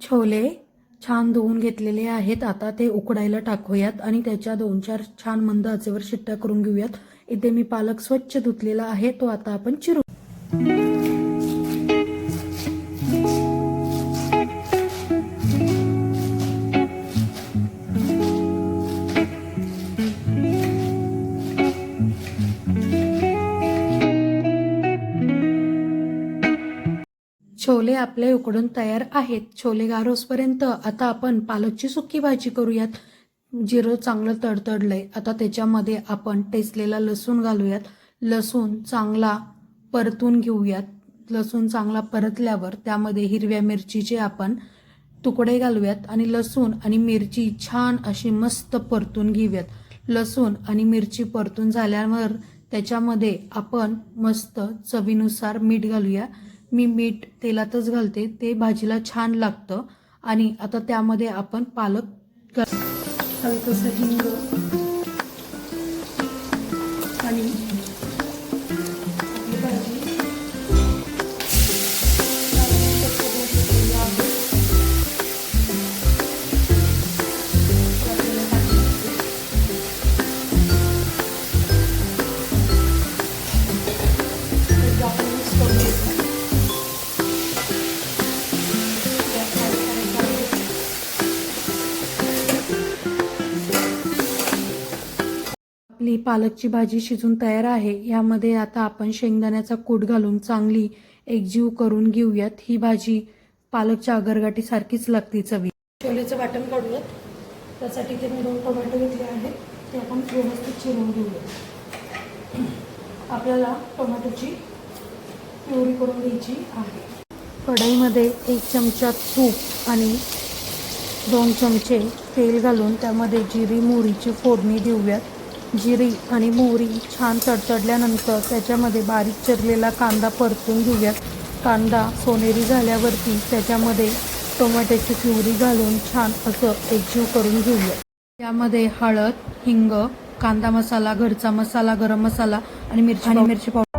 छोले छान धुवून घेतलेले आहेत। आता ते उकडायला टाकूयात आणि त्याच्या 2-4 छान मंद आचेवर शिट्ट्या करून घेऊयात। इथे मी पालक स्वच्छ धुतलेला आहे, तो आता आपण चिरू। छोले आपले उकडून तयार आहेत। छोले गार होईपर्यंत आता आपण पालकची सुकी भाजी करूयात। जिरं चांगलं तडतडलंय, आता त्याच्यामध्ये आपण टेचलेला लसूण घालूयात। लसूण चांगला परतून घेऊयात। लसूण चांगला परतल्यावर त्यामध्ये हिरव्या मिरचीचे आपण तुकडे घालूयात आणि लसूण आणि मिरची छान अशी मस्त परतून घेऊयात। लसूण आणि मिरची परतून झाल्यावर त्याच्यामध्ये आपण मस्त चवीनुसार मीठ घालूया। मी मीठ तेलातच घालते, ते भाजीला छान लागतं। आणि आता त्यामध्ये आपण पालक हलकंसं हिंग आणि भाजी आपली पालकची भाजी शिजून तयार आहे। यामध्ये आता आपण शेंगदाण्याचा कूट घालून चांगली एकजीव करून घेऊयात। ही भाजी पालकच्या अगरगाठी सारखीच लागते चवी। छोलेचं वाटण काढूयात। त्यासाठी ते मी 2 टोमॅटो घेतले आहेत, ते आपण व्यवस्थित चिरून घेऊयात। आपल्याला टोमॅटोची प्युरी करून घ्यायची आहे। कढईमध्ये 1 चमचा तूप आणि 2 चमचे तेल घालून त्यामध्ये जिरी मोहरीची फोडणी देऊयात। जिरी आणि मोहरी छान तडतडल्यानंतर त्याच्यामध्ये बारीक चिरलेला कांदा परतून घेऊयात। कांदा सोनेरी झाल्यावरती त्याच्यामध्ये टोमॅटोची प्युरी घालून छान असं एकजीव करून घेऊयात। त्यामध्ये हळद, हिंग, कांदा मसाला, घरचा मसाला, गरम मसाला आणि मिरची पावडर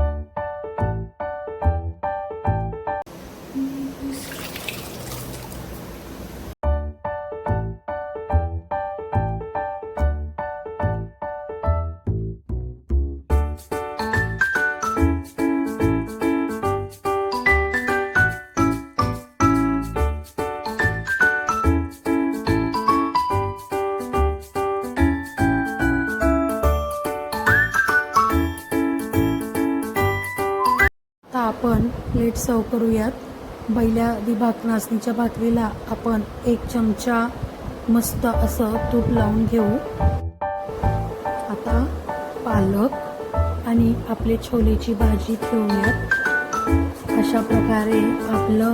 आपण प्लेट सर्व करूयात। पहिल्या नाचणीच्या भाकरीला आपण 1 चमचा मस्त असं तूप लावून घेऊ। आता पालक आणि आपले छोलेची भाजी ठेवूयात। अशा प्रकारे आपलं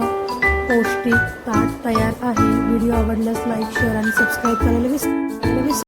पौष्टिक ताट तयार आहे। व्हिडिओ आवडल्यास लाईक, शेअर आणि सबस्क्राईब करायला विसरू नका।